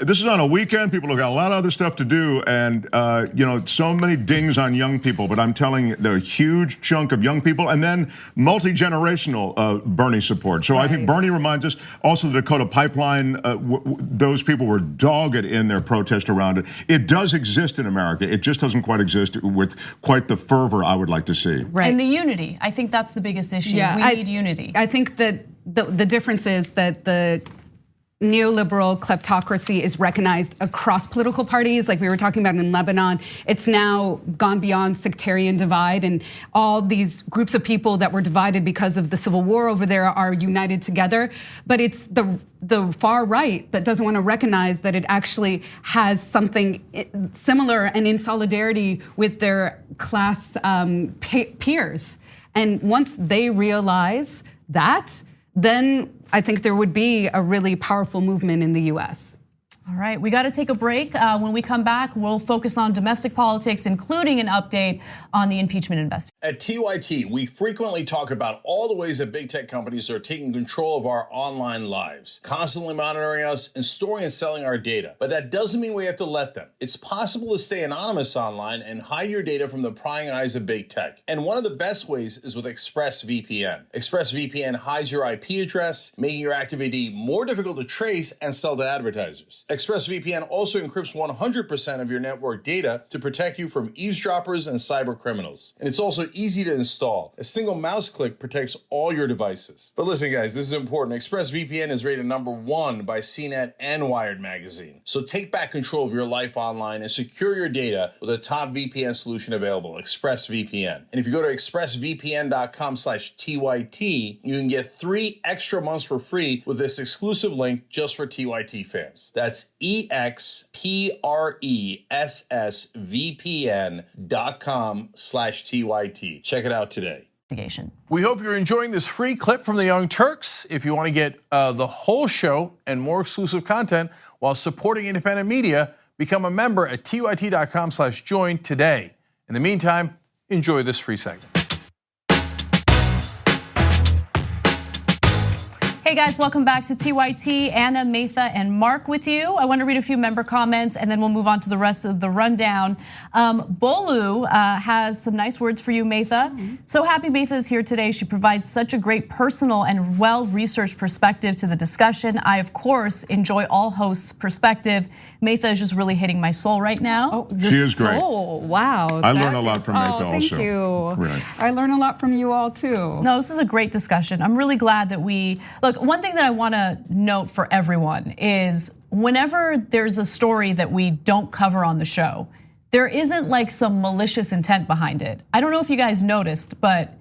this is on a weekend. People have got a lot of other stuff to do, and so many dings on young people. But I'm telling you, the huge chunk of young people, and then multi-generational Bernie support. So I think Bernie reminds us. Also, the Dakota Pipeline. Those people were dogged in their protest around it. It does exist in America. It just doesn't quite exist with quite the fervor I would like to see. Right. And the unity. I think that's the biggest issue. Yeah, we need unity. I think that the difference is that the neoliberal kleptocracy is recognized across political parties, like we were talking about in Lebanon. It's now gone beyond sectarian divide, and all these groups of people that were divided because of the civil war over there are united together. But it's the far right that doesn't want to recognize that it actually has something similar and in solidarity with their class peers. And once they realize that, then I think there would be a really powerful movement in the US. All right, we got to take a break. When we come back, we'll focus on domestic politics, including an update on the impeachment investigation. At TYT, we frequently talk about all the ways that big tech companies are taking control of our online lives, constantly monitoring us and storing and selling our data. But that doesn't mean we have to let them. It's possible to stay anonymous online and hide your data from the prying eyes of big tech. And one of the best ways is with ExpressVPN. ExpressVPN hides your IP address, making your active ID more difficult to trace and sell to advertisers. ExpressVPN also encrypts 100% of your network data to protect you from eavesdroppers and cyber criminals. And it's also easy to install. A single mouse click protects all your devices. But listen, guys, this is important. ExpressVPN is rated #1 by CNET and Wired magazine. So take back control of your life online and secure your data with a top VPN solution available, ExpressVPN. And if you go to expressvpn.com/TYT, you can get 3 extra months for free with this exclusive link just for TYT fans. That's expressvpn.com/TYT. Check it out today. We hope you're enjoying this free clip from the Young Turks. If you want to get the whole show and more exclusive content while supporting independent media, become a member at tyt.com/join today. In the meantime, enjoy this free segment. Hey guys, welcome back to TYT. Anna, Maytha, and Mark with you. I want to read a few member comments and then we'll move on to the rest of the rundown. Bolu has some nice words for you, Maytha. So happy Maytha is here today. She provides such a great personal and well-researched perspective to the discussion. I, of course, enjoy all hosts' perspective. Maytha is just really hitting my soul right now. Oh, your she is soul. Great. Wow. I learn a lot from Maytha thank also. Thank you. Really. I learn a lot from you all too. No, this is a great discussion. I'm really glad that look, one thing that I want to note for everyone is whenever there's a story that we don't cover on the show, there isn't like some malicious intent behind it. I don't know if you guys noticed, but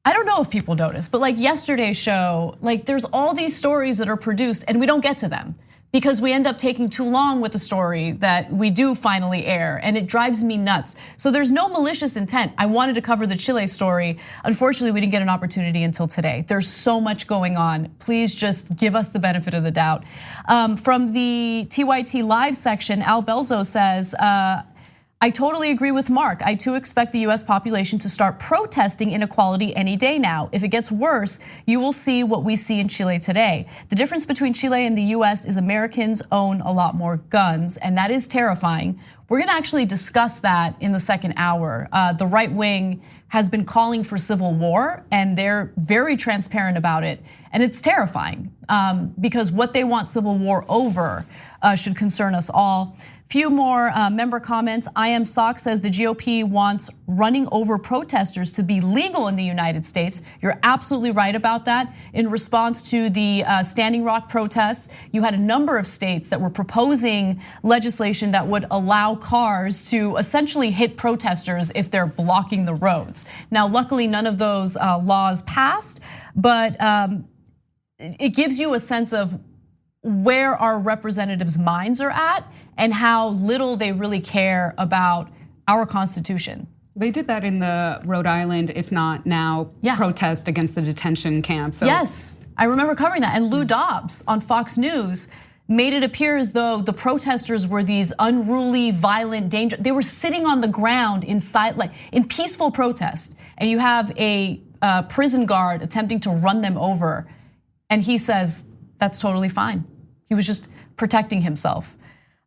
I don't know if people noticed, but like yesterday's show, like there's all these stories that are produced and we don't get to them because we end up taking too long with the story that we do finally air, and it drives me nuts. So there's no malicious intent. I wanted to cover the Chile story. Unfortunately, we didn't get an opportunity until today. There's so much going on. Please just give us the benefit of the doubt. From the TYT Live section, Al Belzo says, I totally agree with Mark. I too expect the US population to start protesting inequality any day now. If it gets worse, you will see what we see in Chile today. The difference between Chile and the US is Americans own a lot more guns, and that is terrifying. We're gonna actually discuss that in the second hour. The right wing has been calling for civil war, and they're very transparent about it. And it's terrifying because what they want civil war over should concern us all. Few more member comments. I Am Sock says the GOP wants running over protesters to be legal in the United States. You're absolutely right about that. In response to the Standing Rock protests, you had a number of states that were proposing legislation that would allow cars to essentially hit protesters if they're blocking the roads. Now, luckily, none of those laws passed, but it gives you a sense of where our representatives' minds are at and how little they really care about our Constitution. They did that in the Rhode Island, if not now, protest against the detention camp. So yes, I remember covering that. And Lou Dobbs on Fox News made it appear as though the protesters were these unruly, violent, dangerous. They were sitting on the ground in peaceful protest. And you have a prison guard attempting to run them over. And he says, that's totally fine. He was just protecting himself.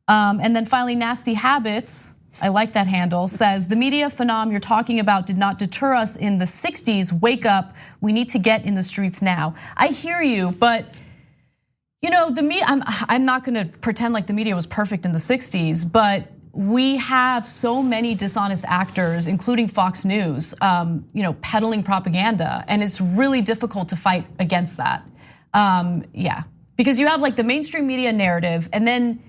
And then finally, Nasty Habits, I like that handle, says, the media phenom you're talking about did not deter us in the 60s. Wake up, we need to get in the streets now. I hear you, but the media, I'm not gonna pretend like the media was perfect in the 60s, but we have so many dishonest actors, including Fox News, peddling propaganda, and it's really difficult to fight against that. Because you have like the mainstream media narrative, and then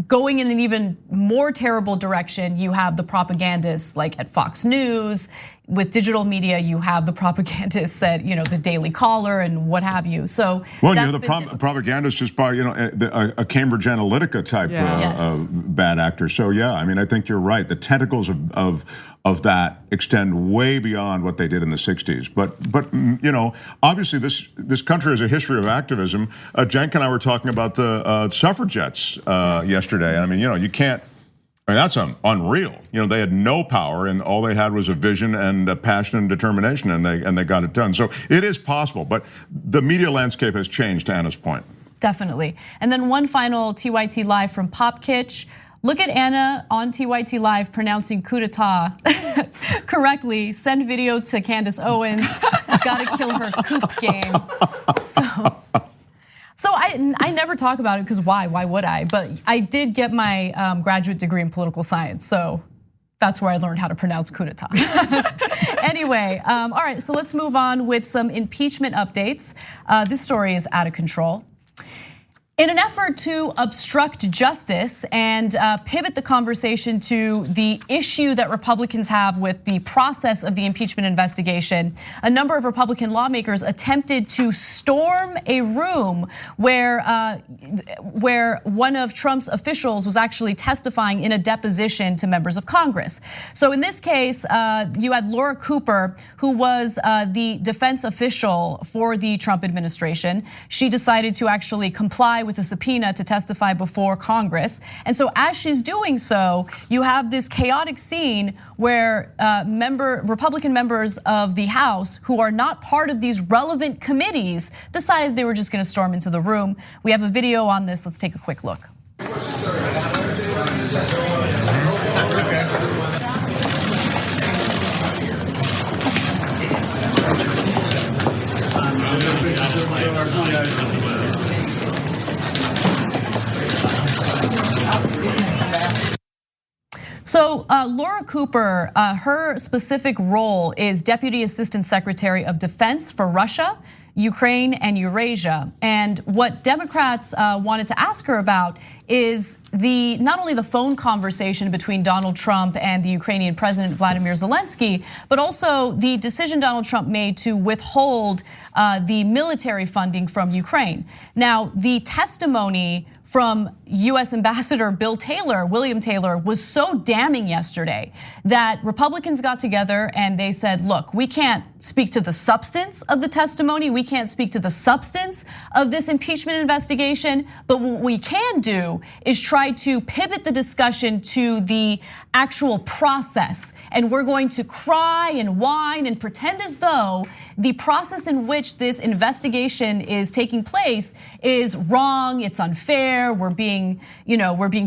going in an even more terrible direction, you have the propagandists like at Fox News. With digital media, you have the propagandists at the Daily Caller and what have you. So the propagandists just by a Cambridge Analytica type bad actor. So yeah, I mean, I think you're right. The tentacles of that extend way beyond what they did in the 60s. But obviously this country has a history of activism. Cenk and I were talking about the suffragettes yesterday. I mean, you can't. I mean, that's unreal. They had no power, and all they had was a vision and a passion and determination, and they got it done. So it is possible, but the media landscape has changed, to Anna's point. Definitely. And then one final TYT Live from Pop Kitsch. Look at Anna on TYT Live pronouncing coup d'etat correctly. Send video to Candace Owens. Gotta kill her coup game. So I never talk about it because why? Why would I? But I did get my graduate degree in political science, so that's where I learned how to pronounce coup d'etat. Anyway, all right, so let's move on with some impeachment updates. This story is out of control. In an effort to obstruct justice and pivot the conversation to the issue that Republicans have with the process of the impeachment investigation, a number of Republican lawmakers attempted to storm a room where one of Trump's officials was actually testifying in a deposition to members of Congress. So in this case, you had Laura Cooper, who was the defense official for the Trump administration. She decided to actually comply with a subpoena to testify before Congress. And so as she's doing so, you have this chaotic scene where Republican members of the House who are not part of these relevant committees decided they were just gonna storm into the room. We have a video on this, let's take a quick look. So Laura Cooper, her specific role is Deputy Assistant Secretary of Defense for Russia, Ukraine, and Eurasia. And what Democrats wanted to ask her about is not only the phone conversation between Donald Trump and the Ukrainian President Vladimir Zelensky, but also the decision Donald Trump made to withhold the military funding from Ukraine. Now, the testimony from US Ambassador William Taylor, was so damning yesterday that Republicans got together and they said, look, we can't speak to the substance of the testimony, we can't speak to the substance of this impeachment investigation, but what we can do is try to pivot the discussion to the actual process. And we're going to cry and whine and pretend as though the process in which this investigation is taking place is wrong, it's unfair, we're being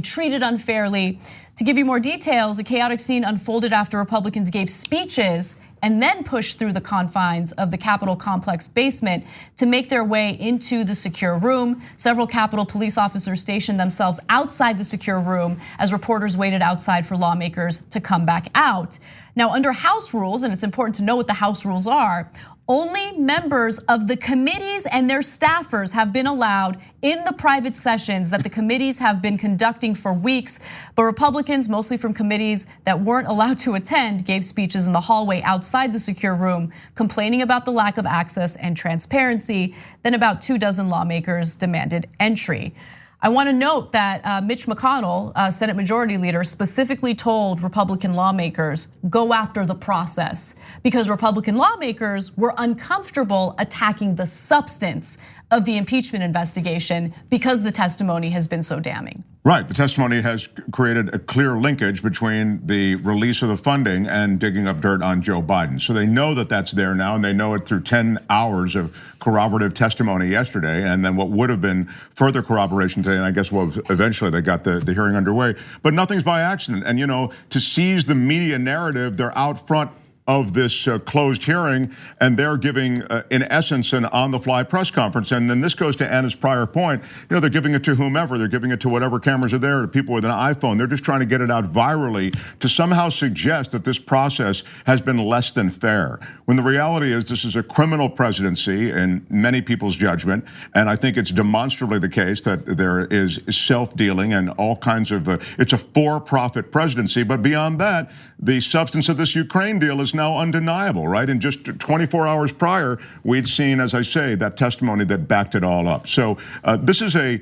treated unfairly. To give you more details, a chaotic scene unfolded after Republicans gave speeches and then pushed through the confines of the Capitol complex basement to make their way into the secure room. Several Capitol police officers stationed themselves outside the secure room as reporters waited outside for lawmakers to come back out. Now, under House rules, and it's important to know what the House rules are, only members of the committees and their staffers have been allowed in the private sessions that the committees have been conducting for weeks. But Republicans, mostly from committees that weren't allowed to attend, gave speeches in the hallway outside the secure room, complaining about the lack of access and transparency. Then about 24 lawmakers demanded entry. I want to note that Mitch McConnell, Senate Majority Leader, specifically told Republican lawmakers, go after the process, because Republican lawmakers were uncomfortable attacking the substance of the impeachment investigation because the testimony has been so damning. Right. The testimony has created a clear linkage between the release of the funding and digging up dirt on Joe Biden. So they know that that's there now, and they know it through 10 hours of corroborative testimony yesterday, and then what would have been further corroboration today. And I guess, well, eventually they got the hearing underway. But nothing's by accident. And, you know, to seize the media narrative, they're out front of this closed hearing, and they're giving, in essence, an on-the-fly press conference. And then this goes to Anna's prior point. You know, they're giving it to whomever. They're giving it to whatever cameras are there, to people with an iPhone. They're just trying to get it out virally to somehow suggest that this process has been less than fair, when the reality is this is a criminal presidency in many people's judgment. And I think it's demonstrably the case that there is self-dealing and all kinds of, it's a for-profit presidency. But beyond that, the substance of this Ukraine deal is now undeniable, right? And just 24 hours prior, we'd seen, as I say, that testimony that backed it all up. So this is a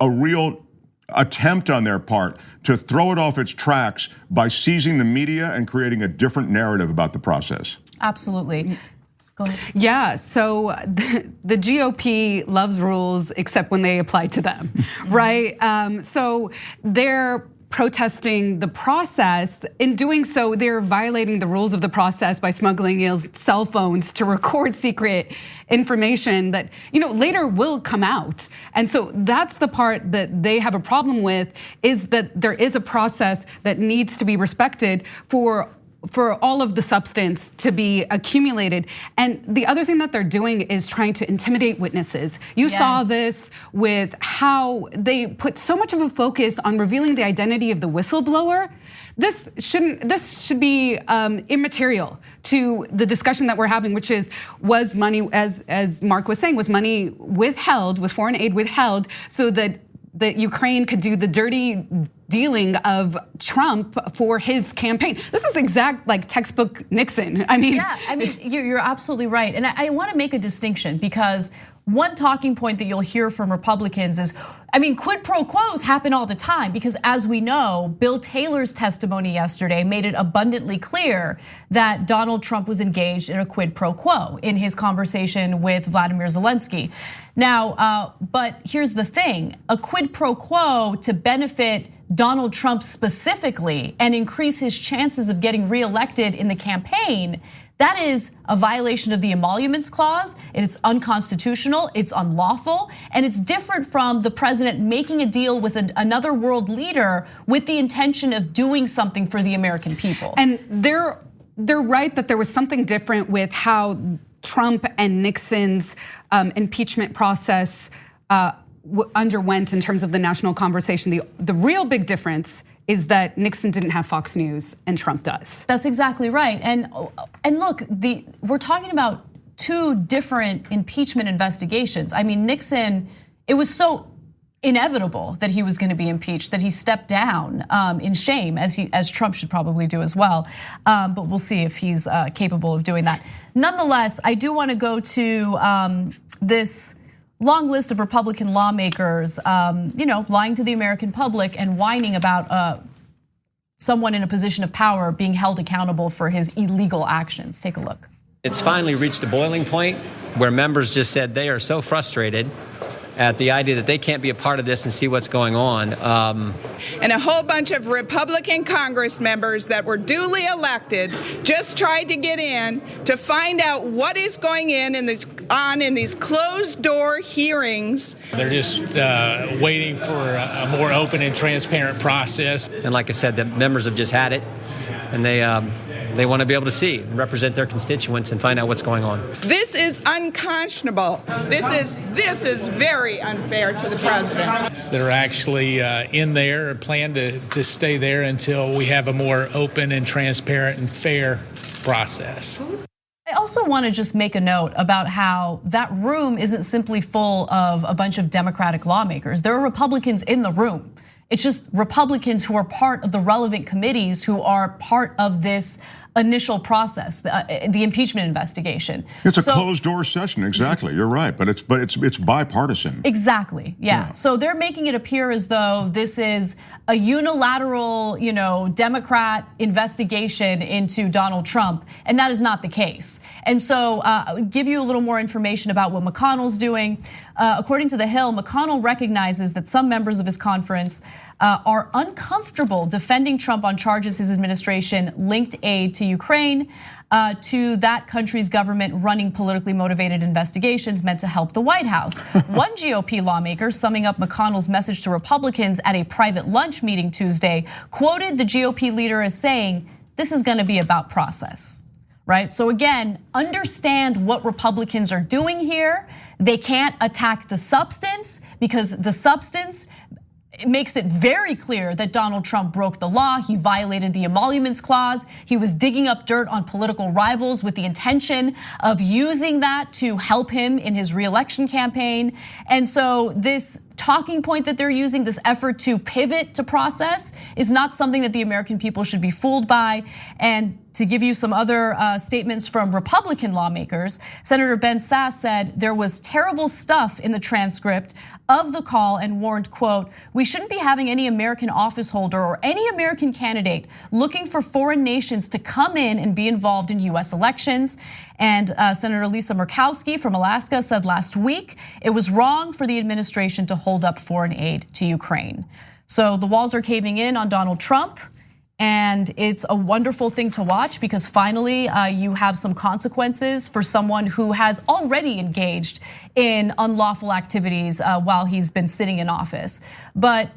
real attempt on their part to throw it off its tracks by seizing the media and creating a different narrative about the process. Absolutely. Go ahead. Yeah, so the GOP loves rules except when they apply to them, right? So they're protesting the process. In doing so, they're violating the rules of the process by smuggling cell phones to record secret information that, you know, later will come out. And so that's the part that they have a problem with, is that there is a process that needs to be respected for all of the substance to be accumulated. And the other thing that they're doing is trying to intimidate witnesses. You saw this with how they put so much of a focus on revealing the identity of the whistleblower. This should be immaterial to the discussion that we're having, which is, was money, as Mark was saying, was money withheld, was foreign aid withheld so that Ukraine could do the dirty dealing of Trump for his campaign. This is exact like textbook Nixon. I mean, yeah, I mean, you're absolutely right. And I want to make a distinction, because one talking point that you'll hear from Republicans is, I mean, quid pro quos happen all the time, because as we know, Bill Taylor's testimony yesterday made it abundantly clear that Donald Trump was engaged in a quid pro quo in his conversation with Vladimir Zelensky. Now, but here's the thing, a quid pro quo to benefit Donald Trump specifically and increase his chances of getting reelected in the campaign, that is a violation of the emoluments clause. It's unconstitutional, it's unlawful, and it's different from the president making a deal with another world leader with the intention of doing something for the American people. And they're right that there was something different with how Trump and Nixon's impeachment process underwent in terms of the national conversation. The real big difference is that Nixon didn't have Fox News and Trump does. That's exactly right. And look, we're talking about two different impeachment investigations. I mean, Nixon, it was so inevitable that he was going to be impeached that he stepped down in shame, as Trump should probably do as well. But we'll see if he's capable of doing that. Nonetheless, I do want to go to this long list of Republican lawmakers, lying to the American public and whining about someone in a position of power being held accountable for his illegal actions. Take a look. It's finally reached a boiling point where members just said they are so frustrated at the idea that they can't be a part of this and see what's going on. And a whole bunch of Republican Congress members that were duly elected just tried to get in to find out what is going in these closed door hearings. They're just waiting for a more open and transparent process. And like I said, the members have just had it, and they want to be able to see and represent their constituents and find out what's going on. This is unconscionable. This is very unfair to the president. That are actually in there and plan to stay there until we have a more open and transparent and fair process. I also want to just make a note about how that room isn't simply full of a bunch of Democratic lawmakers. There are Republicans in the room. It's just Republicans who are part of the relevant committees who are part of this initial process, the impeachment investigation. It's a closed door session, exactly. You're right, but it's bipartisan. Exactly, yeah. So they're making it appear as though this is a unilateral, Democrat investigation into Donald Trump, and that is not the case. And so, give you a little more information about what McConnell's doing. According to The Hill, McConnell recognizes that some members of his conference are uncomfortable defending Trump on charges his administration linked aid to Ukraine to that country's government running politically motivated investigations meant to help the White House. One GOP lawmaker, summing up McConnell's message to Republicans at a private lunch meeting Tuesday, quoted the GOP leader as saying, "This is going to be about process." Right? So again, understand what Republicans are doing here. They can't attack the substance because the substance it makes it very clear that Donald Trump broke the law. He violated the emoluments clause. He was digging up dirt on political rivals with the intention of using that to help him in his reelection campaign. And so this talking point that they're using, this effort to pivot to process, is not something that the American people should be fooled by. And to give you some other statements from Republican lawmakers, Senator Ben Sasse said there was terrible stuff in the transcript of the call and warned, quote, "We shouldn't be having any American office holder or any American candidate looking for foreign nations to come in and be involved in US elections." And Senator Lisa Murkowski from Alaska said last week it was wrong for the administration to hold up foreign aid to Ukraine. So the walls are caving in on Donald Trump. And it's a wonderful thing to watch because finally you have some consequences for someone who has already engaged in unlawful activities while he's been sitting in office. But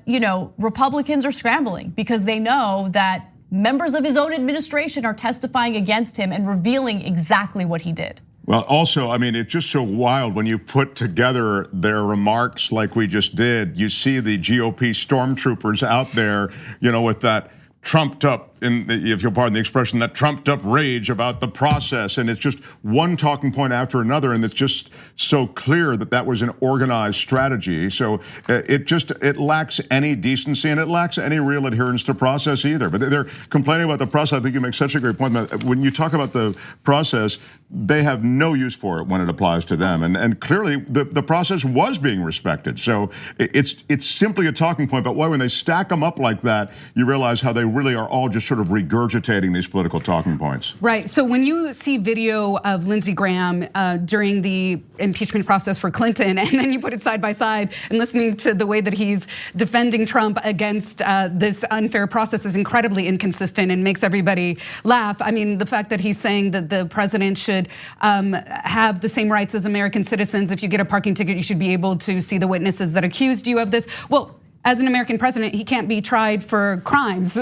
Republicans are scrambling because they know that members of his own administration are testifying against him and revealing exactly what he did. Well, also, I mean, it's just so wild when you put together their remarks like we just did. You see the GOP stormtroopers out there, with that trumped up, if you'll pardon the expression, that trumped up rage about the process. And it's just one talking point after another. And it's just so clear that that was an organized strategy. So it lacks any decency and it lacks any real adherence to process either. But they're complaining about the process. I think you make such a great point. When you talk about the process, they have no use for it when it applies to them. And clearly the process was being respected. So it's simply a talking point. But when they stack them up like that, you realize how they really are all just sort of regurgitating these political talking points. Right. So when you see video of Lindsey Graham during the impeachment process for Clinton, and then you put it side by side and listening to the way that he's defending Trump against this unfair process is incredibly inconsistent and makes everybody laugh. I mean, the fact that he's saying that the president should have the same rights as American citizens. If you get a parking ticket, you should be able to see the witnesses that accused you of this. Well, as an American president, he can't be tried for crimes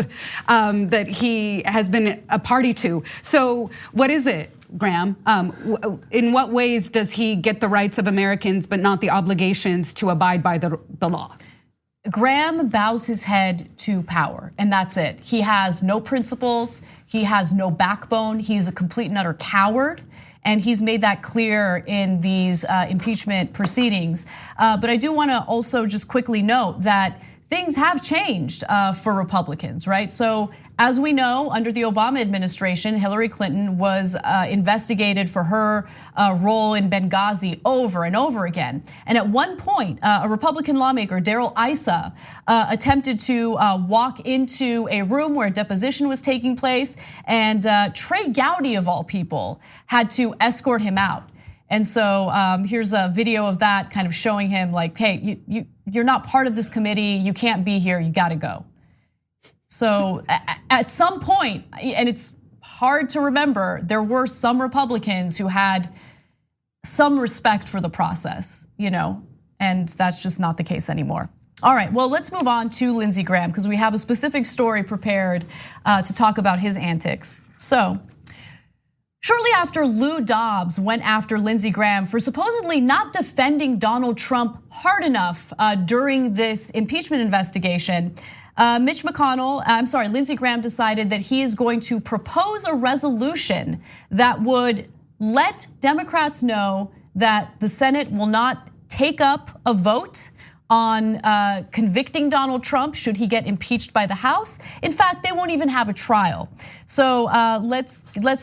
that he has been a party to. So what is it, Graham? In what ways does he get the rights of Americans but not the obligations to abide by the law? Graham bows his head to power, and that's it. He has no principles. He has no backbone. He's a complete and utter coward. And he's made that clear in these impeachment proceedings. But I do want to also just quickly note that things have changed for Republicans, right? So as we know, under the Obama administration, Hillary Clinton was investigated for her role in Benghazi over and over again. And at one point, a Republican lawmaker, Darrell Issa, attempted to walk into a room where a deposition was taking place, and Trey Gowdy, of all people, had to escort him out. And so here's a video of that, kind of showing him like, hey, you're not part of this committee, you can't be here, you gotta go. So at some point, and it's hard to remember, there were some Republicans who had some respect for the process, and that's just not the case anymore. All right, well, let's move on to Lindsey Graham because we have a specific story prepared to talk about his antics. So, shortly after Lou Dobbs went after Lindsey Graham for supposedly not defending Donald Trump hard enough during this impeachment investigation, Lindsey Graham decided that he is going to propose a resolution that would let Democrats know that the Senate will not take up a vote on convicting Donald Trump should he get impeached by the House. In fact, they won't even have a trial. So let's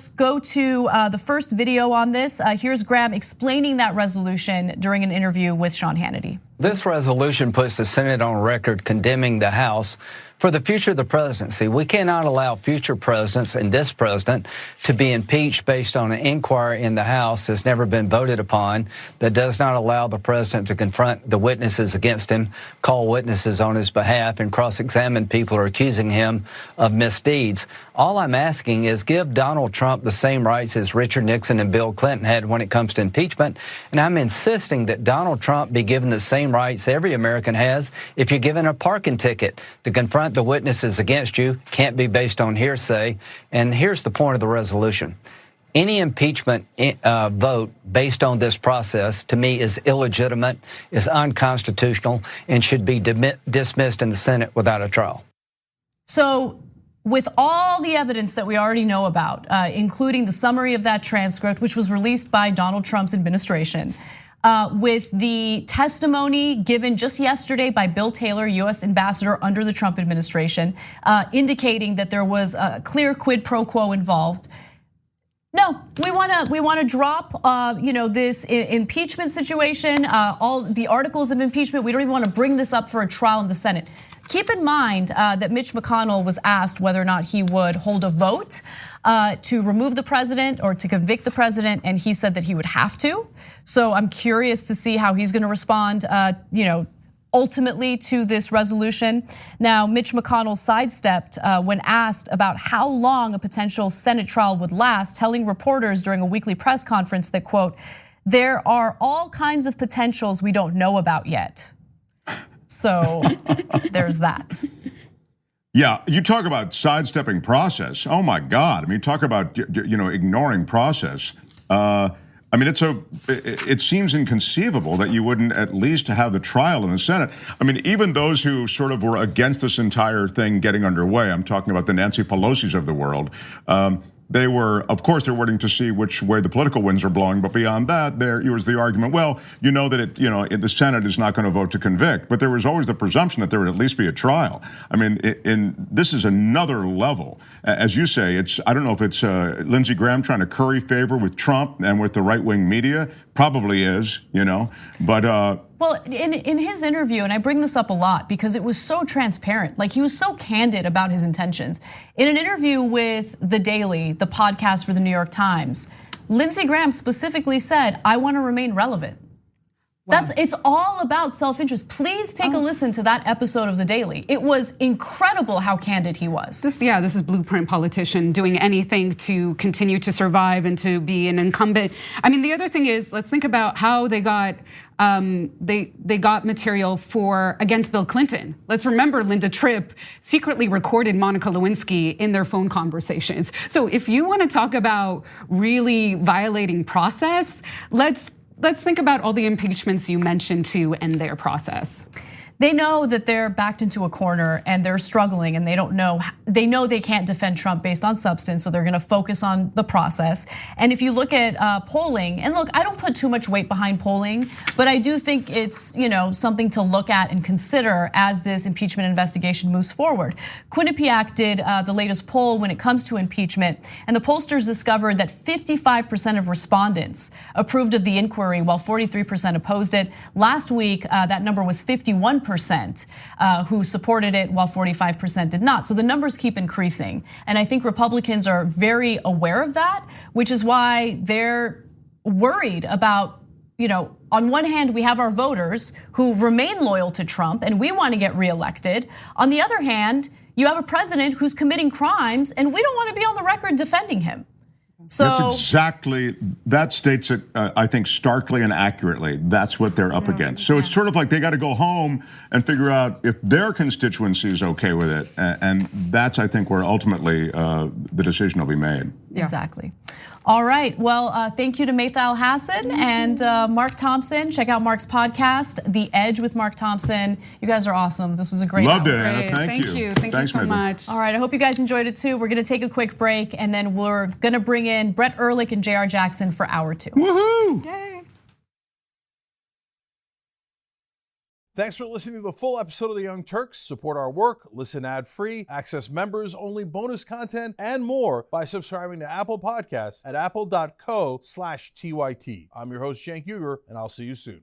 go to the first video on this. Here's Graham explaining that resolution during an interview with Sean Hannity. This resolution puts the Senate on record condemning the House for the future of the presidency. We cannot allow future presidents and this president to be impeached based on an inquiry in the House that's never been voted upon, that does not allow the president to confront the witnesses against him, call witnesses on his behalf, and cross-examine people who are accusing him of misdeeds. All I'm asking is give Donald Trump the same rights as Richard Nixon and Bill Clinton had when it comes to impeachment. And I'm insisting that Donald Trump be given the same rights every American has if you're given a parking ticket. To confront the witnesses against you can't be based on hearsay. And here's the point of the resolution. Any impeachment vote based on this process, to me, is illegitimate, is unconstitutional, and should be dismissed in the Senate without a trial. So, with all the evidence that we already know about, including the summary of that transcript, which was released by Donald Trump's administration, with the testimony given just yesterday by Bill Taylor, US ambassador under the Trump administration, indicating that there was a clear quid pro quo involved. No, we want to drop, this impeachment situation, all the articles of impeachment. We don't even want to bring this up for a trial in the Senate. Keep in mind that Mitch McConnell was asked whether or not he would hold a vote to remove the president or to convict the president, and he said that he would have to. So I'm curious to see how he's going to respond, ultimately to this resolution. Now, Mitch McConnell sidestepped when asked about how long a potential Senate trial would last, telling reporters during a weekly press conference that, quote, "There are all kinds of potentials we don't know about yet." So there's that. Yeah, you talk about sidestepping process. Oh my God! I mean, talk about ignoring process. It seems inconceivable that you wouldn't at least have the trial in the Senate. I mean, even those who sort of were against this entire thing getting underway, I'm talking about the Nancy Pelosi's of the world, they were, of course, they're waiting to see which way the political winds are blowing. But beyond that, there was the argument, well, that the Senate is not going to vote to convict. But there was always the presumption that there would at least be a trial. I mean, this is another level. As you say, I don't know if it's Lindsey Graham trying to curry favor with Trump and with the right-wing media. Probably is, but. Well, in his interview, and I bring this up a lot because it was so transparent, like he was so candid about his intentions. In an interview with The Daily, the podcast for the New York Times, Lindsey Graham specifically said, "I want to remain relevant." Wow. It's all about self-interest. Please take a listen to that episode of The Daily. It was incredible how candid he was. This is blueprint politician doing anything to continue to survive and to be an incumbent. I mean, the other thing is, let's think about how they got they got material against Bill Clinton. Let's remember Linda Tripp secretly recorded Monica Lewinsky in their phone conversations. So if you want to talk about really violating process, let's think about all the impeachments you mentioned too and their process. They know that they're backed into a corner and they're struggling and they know they can't defend Trump based on substance, so they're gonna focus on the process. And if you look at polling, and look, I don't put too much weight behind polling, but I do think it's something to look at and consider as this impeachment investigation moves forward. Quinnipiac did the latest poll when it comes to impeachment, and the pollsters discovered that 55% of respondents approved of the inquiry while 43% opposed it. Last week, that number was 51%. Who supported it while 45% did not. So the numbers keep increasing. And I think Republicans are very aware of that, which is why they're worried about, on one hand, we have our voters who remain loyal to Trump and we want to get reelected. On the other hand, you have a president who's committing crimes and we don't want to be on the record defending him. So that states it, I think, starkly and accurately. That's what they're up against. So it's sort of like they got to go home and figure out if their constituency is okay with it. And that's, I think, where ultimately the decision will be made. Yeah. Exactly. All right, well, thank you to Maytha Alhassen and Mark Thompson. Check out Mark's podcast, The Edge with Mark Thompson. You guys are awesome. This was a great Loved it, Anna. Thank you. Thank you so Maytha. much. All right, I hope you guys enjoyed it too. We're gonna take a quick break and then we're gonna bring in Brett Ehrlich and JR Jackson for hour 2. Woohoo! Yay. Thanks for listening to the full episode of the Young Turks. Support our work, listen ad-free, access members-only bonus content, and more by subscribing to Apple Podcasts at apple.co/TYT. I'm your host, Cenk Uygur, and I'll see you soon.